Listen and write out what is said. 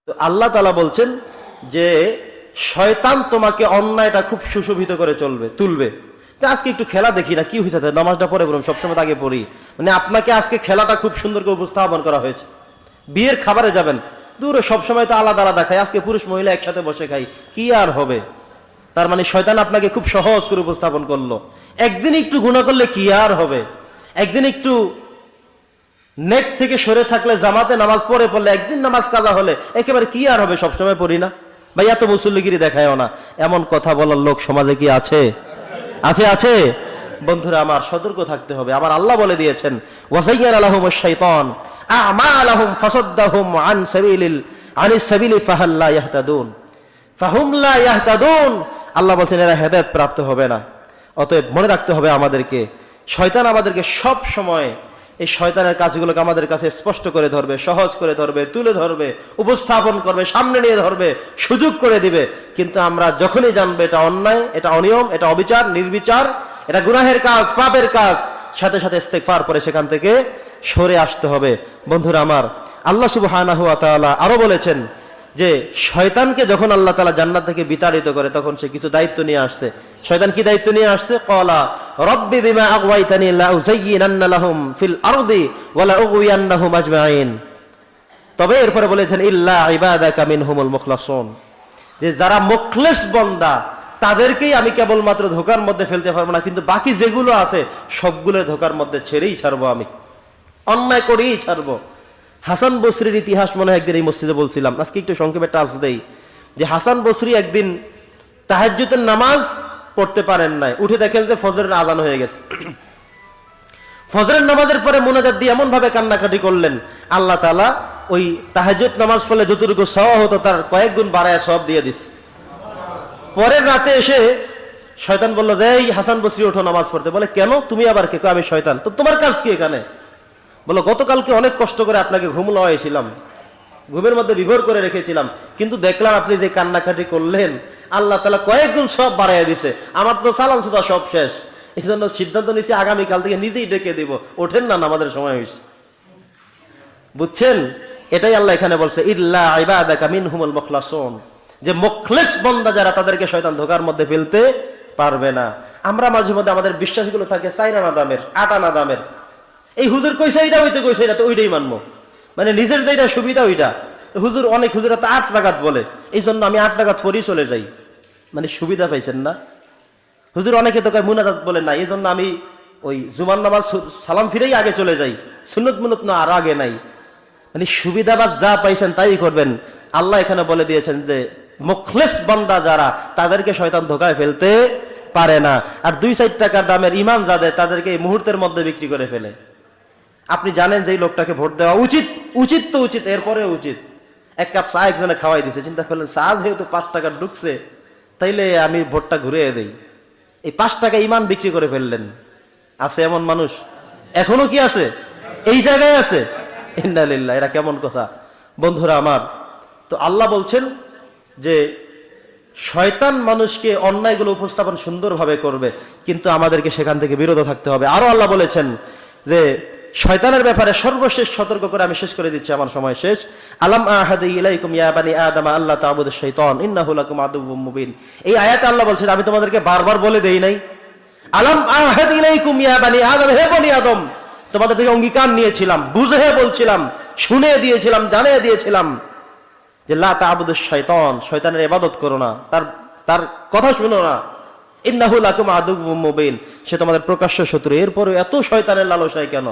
তো আল্লাহ তাআলা বলছেন যে শয়তান তোমাকে অন্যায়টা খুব সুশোভিত করে তুলবে। আজকে একটু খেলা দেখি না, কি হয়েছে, নামাজটা পড়ে বলুন, সবসময় আগে পড়ি, মানে আপনাকে আজকে খেলাটা খুব সুন্দর করে উপস্থাপন করা হয়েছে। বিয়ের খাবারে যাবেন, দূরে সবসময় তো আলাদা আলাদা খাই, আজকে পুরুষ মহিলা একসাথে বসে খাই, কি আর হবে? তার মানে শয়তান আপনাকে খুব সহজ করে উপস্থাপন করলো। একদিন একটু গুনাহ করলে কি আর হবে? একদিন একটু নেট থেকে সরে থাকলে, জামাতে নামাজ পড়লে, একদিন নামাজ কাজা হলে একেবারে কি আর হবে? সবসময় পড়ি না ভাই, এত মুসল্লিগিরি দেখায়ও না, এমন কথা বলার লোক সমাজে কি আছে? আছে আছে। বন্ধুরা আমার, সতর্ক থাকতে হবে। আমার আল্লাহ বলে দিয়েছেন, ওয়াসাইয়ানা লাহুমুশ শাইতান আমালাহুম ফাসাদ্দাহুম আনিস সাবিলি ফাহাল লা ইয়াহতাদুন ফাহুম লা ইয়াহতাদুন। আল্লাহ বলছেন এরা হেদায়েত প্রাপ্ত হবে না। অতএব মনে রাখতে হবে আমাদেরকে, শয়তান আমাদেরকে সব সময় এই শয়তানের কাজগুলোকে আমাদের কাছে স্পষ্ট করে ধরবে, সহজ করে ধরবে, তুলে ধরবে, উপস্থাপন করবে, সামনে নিয়ে ধরবে, সুযোগ করে দিবে। কিন্তু আমরা যখনই জানবে এটা অন্যায়, এটা অনিয়ম, এটা অবিচার, নির্বিচার, এটা গুনাহের কাজ, পাপের কাজ, সাথে সাথে ইস্তেগফার করে সেখান থেকে সরে আসতে হবে। বন্ধুরা আমার, আল্লাহ সুবহানাহু ওয়া তাআলা আরো বলেছেন যে শয়তানকে যখন আল্লাহ তাআলা জান্নাত থেকে বিতাড়িত করে, তখন সে কিছু দায়িত্ব নিয়ে আসছে। শয়তান কি দায়িত্ব নিয়ে আসছে? ক্বালা রাব্বি বিমা আগওয়াইতানি লা উযায়্যিনান্না লাহুম ফিল আরদি ওয়া লা উগওয়িয়ান্নাহুম আজমাইন। তবে এরপরে বলেছেন ইল্লা ইবাদাকা মিনহুমুল মুখলাসুন, যে যারা মুখলেস বান্দা তাদেরকেই আমি কেবলমাত্র ধোঁকার মধ্যে ফেলতে পারবো না, কিন্তু বাকি যেগুলো আছে সবগুলো ধোঁকার মধ্যে ছেড়েই ছাড়বো, আমি অন্যায় করেই ছাড়বো। হাসান বসরির ইতিহাস মনে হয় একদিন এই মসজিদে বলছিলাম, আজকে একটু সংক্ষেপে টাচ দেই, যে হাসান বসরি একদিন তাহাজ্জুদের নামাজ পড়তে পারেন নাই, উঠে দেখেন যে ফজরের আযান হয়ে গেছে। ফজরের নামাজের পরে মুনাজাত দিয়ে এমন ভাবে কান্নাকাটি করলেন, আল্লাহ তাআলা ওই তাহাজ্জুদ নামাজ পড়লে যতটুকু সওয়াব হতো তার কয়েক গুণ বাড়ায় সওয়াব দিয়ে দিছে। পরের রাতে এসে শয়তান বলল যে এই হাসান বসরি ওঠো নামাজ পড়তে। বলে কেন? তুমি আবার কে? আমি শয়তান। তো তোমার কাজ কি এখানে? বলো গতকালকে অনেক কষ্ট করে আপনাকে ঘুম লাগাইছিলাম, ঘুমের মধ্যে বিভোর করে রেখেছিলাম, কিন্তু দেখলাম আপনি যে কান্নাকাটি করলেন, আল্লাহ তাআলা কয়েক গুণ সব বাড়াইয়া দিছে, আমার তো সালাম সুদা সব শেষ। এই জন্য সিদ্ধান্ত নিয়েছি আগামীকাল থেকে নিজেই ডেকে দিব, ওঠেন না, আমাদের সময় হয়েছে। বুঝছেন? এটাই আল্লাহ এখানে বলছে ইল্লা ইবাদাকা মিনহুমুল মুখলাসুন, যে মুখলেস বান্দা যারা, তাদেরকে শয়তান ধোঁকার মধ্যে ফেলতে পারবে না। আমরা মাঝে মধ্যে আমাদের বিশ্বাসগুলো থাকে 4 আনা দামের, 8 আনা দামের। এই হুজুর কইছে এইটা, হইতে কইছে এটা, তো ওইটাই মানবো, মানে নিজের যেটা সুবিধা ওইটা। হুজুর, অনেক হুজুরা তো 8 রাকাত বলে, এই জন্য আমি 8 রাকাত পড়ি চলে যাই, মানে সুবিধা পাইছেন না? হুজুর অনেকে তো কয় মুনাজাত বলে না, এই জন্য আমি ওই জুমার নামাজ সালাম ফিরেই আগে চলে যাই, সুন্নত মুনত না আর আগে নাই, মানে সুবিধাবাদ যা পাইছেন তাই করবেন। আল্লাহ এখানে বলে দিয়েছেন যে মুখলেস বান্দা যারা, তাদেরকে শয়তান ধোঁকায় ফেলতে পারে না। আর 2-4 টাকার দামের ইমান যাদের, তাদেরকে এই মুহূর্তের মধ্যে বিক্রি করে ফেলে। আপনি জানেন যে এই লোকটাকে ভোট দেওয়া উচিত, উচিত তো উচিত, এরপরে উচিত। 1 কাপ চা একজনে খাওয়াই দিছে, চিন্তা করলেন চা যেহেতু 5 টাকা ঢুকছে, তাইলে আমি ভোটটা ঘুরিয়ে দেই। এই 5 টাকা ইমান বিক্রি করে ফেললেন। আছে এমন মানুষ এখনো? কি আছে? এই জায়গায় আছে? ইন্না লিল্লাহ, এটা কেমন কথা? বন্ধুরা আমার, তো আল্লাহ বলছেন যে শয়তান মানুষকে অন্যায়গুলো উপস্থাপন সুন্দরভাবে করবে, কিন্তু আমাদেরকে সেখান থেকে বিরত থাকতে হবে। আরো আল্লাহ বলেছেন যে শয়তানের ব্যাপারে সর্বশেষ সতর্ক করে আমি শেষ করে দিচ্ছি, আমার সময় শেষ। আলাম আহাদু ইলাইকুম ইয়া বানি আদম আল্লা তা'বুদুশ শাইতান ইন্নাহু লাকুম আদুউম মুবিন। এই আয়াতে আল্লাহ বলছেন, আমি তোমাদেরকে বারবার বলে দেই নাই? আলাম আহাদু ইলাইকুম ইয়া বানি আদম, হে বনি আদম, তোমাদের থেকে অঙ্গীকার নিয়েছিলাম, বুঝে বলছিলাম, শুনে দিয়েছিলাম, জানিয়ে দিয়েছিলাম যে লা তা'বুদুশ শাইতান, শয়তানের ইবাদত করো না, তার কথা শুনো না। ইন্নাহু লাকুম আদুউম মুবিন, সে তোমাদের প্রকাশ্য শত্রু। এরপরে এত শয়তানের লালসায় কেন?